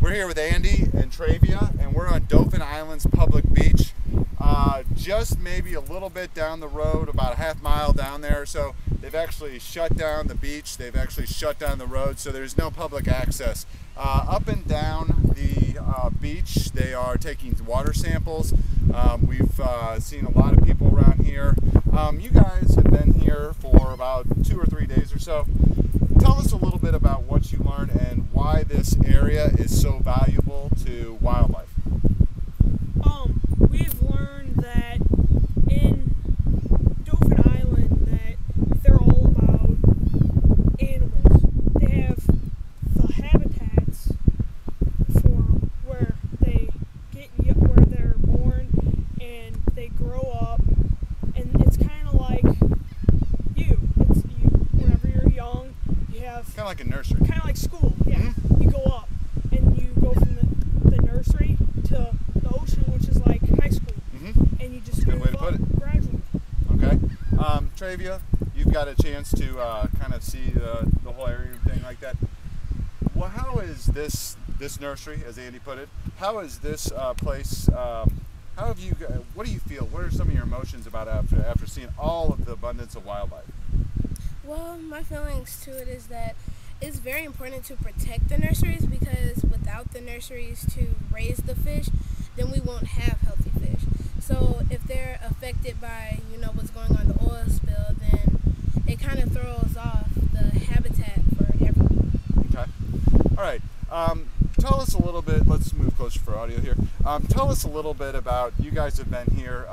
We're here with Andy and Travia, and we're on Dauphin Island's public beach. Just maybe a little bit down the road, about a half mile down there or so. They've actually shut down the beach. They've actually shut down the road, so there's no public access. Up and down the beach, they are taking water samples. We've seen a lot of people around here. You guys have been here for about 2 or 3 days or so. Tell us a little bit about what you learned and why this area is so valuable to wildlife. We've learned that in Dauphin Island that they're all about animals. They have the habitats for where they're born and they grow up, and it's kind of like you. It's you whenever you're young. You have Kind of like a nursery. kind of like school. Yeah, Mm-hmm. you go up and you go from the nursery to the ocean, which is like high school, Mm-hmm. and you just Good move way to up put it. gradually. Okay. Travia, you've got a chance to kind of see the whole area and everything like that. Well, how is this nursery, as Andy put it, how is this place, what do you feel? What are some of your emotions about after seeing all of the abundance of wildlife? Well, my feelings to it is that it's very important to protect the nurseries, because without the nurseries to raise the fish, then we won't have healthy fish. So if they're affected by, what's going on in the oil spill, then it kind of throws off the habitat for everyone. Okay. All right. Tell us a little bit, let's move closer for audio here. Tell us a little bit about, you guys have been here.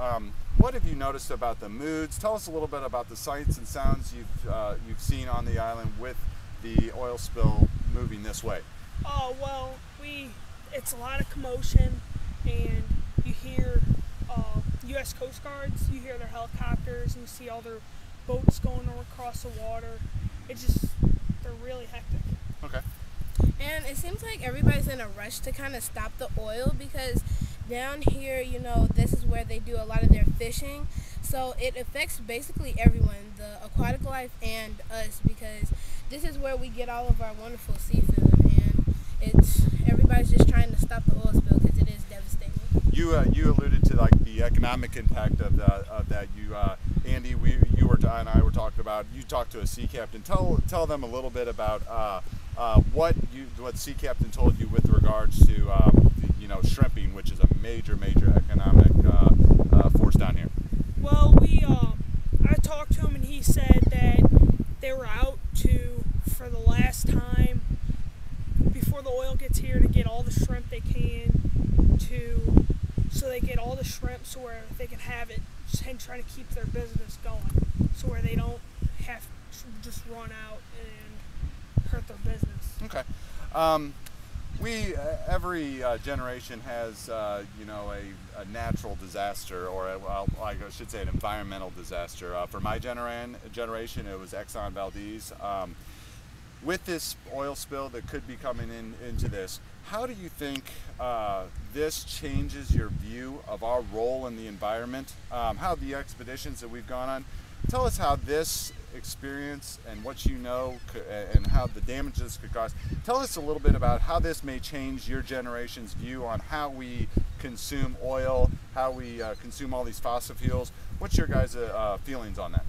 What have you noticed about the moods? Tell us a little bit about the sights and sounds you've seen on the island with the oil spill moving this way. Oh well, it's a lot of commotion, and you hear U.S. Coast Guards. You hear their helicopters, and you see all their boats going across the water. They're really hectic. Okay. And it seems like everybody's in a rush to kind of stop the oil, because down here, this is where they do a lot of their fishing. So it affects basically everyone, the aquatic life and us, because this is where we get all of our wonderful seafood, and everybody's just trying to stop the oil spill because it is devastating. You alluded to like the economic impact of that. Andy, and I were talking about. You talked to a sea captain. Tell them a little bit about what sea captain told you with regards to shrimping, which is a major economic force down here. Well, I talked to him, and he said that they were out for the last time before the oil gets here, to get all the shrimp they can, so they get all the shrimp so where they can have it and try to keep their business going, so where they don't have to just run out and hurt their business. Okay. Every generation has a natural disaster, or I should say an environmental disaster. For my generation, it was Exxon Valdez. With this oil spill that could be coming into this, how do you think this changes your view of our role in the environment? How the expeditions that we've gone on, tell us how this experience and what you know and how the damage this could cause. Tell us a little bit about how this may change your generation's view on how we consume oil, how we consume all these fossil fuels. What's your guys' feelings on that?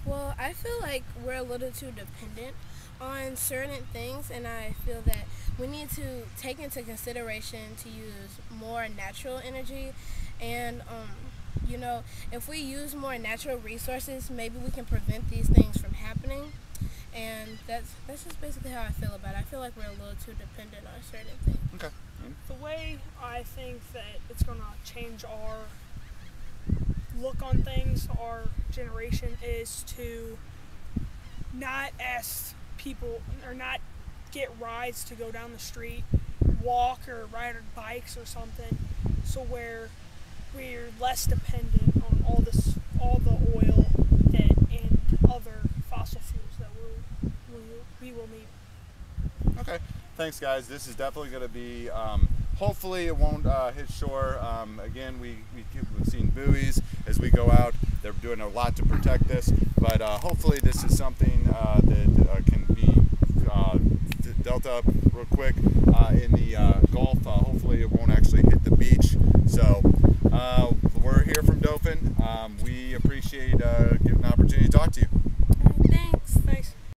Well, I feel like we're a little too dependent on certain things, and I feel that we need to take into consideration to use more natural energy, and if we use more natural resources, maybe we can prevent these things from happening. And that's just basically how I feel about it. I feel like we're a little too dependent on certain things. Okay. The way I think that it's going to change our look on things, our generation, is to not ask people, or not get rides to go down the street, walk or ride our bikes or something, so where we're less dependent on all the oil and other fossil fuels that we will need. Okay. Thanks, guys. This is definitely going to be. Hopefully, it won't hit shore. Again, we've seen buoys as we go out. They're doing a lot to protect this, but hopefully, this is something that can be dealt up real quick in the Gulf We appreciate getting an opportunity to talk to you.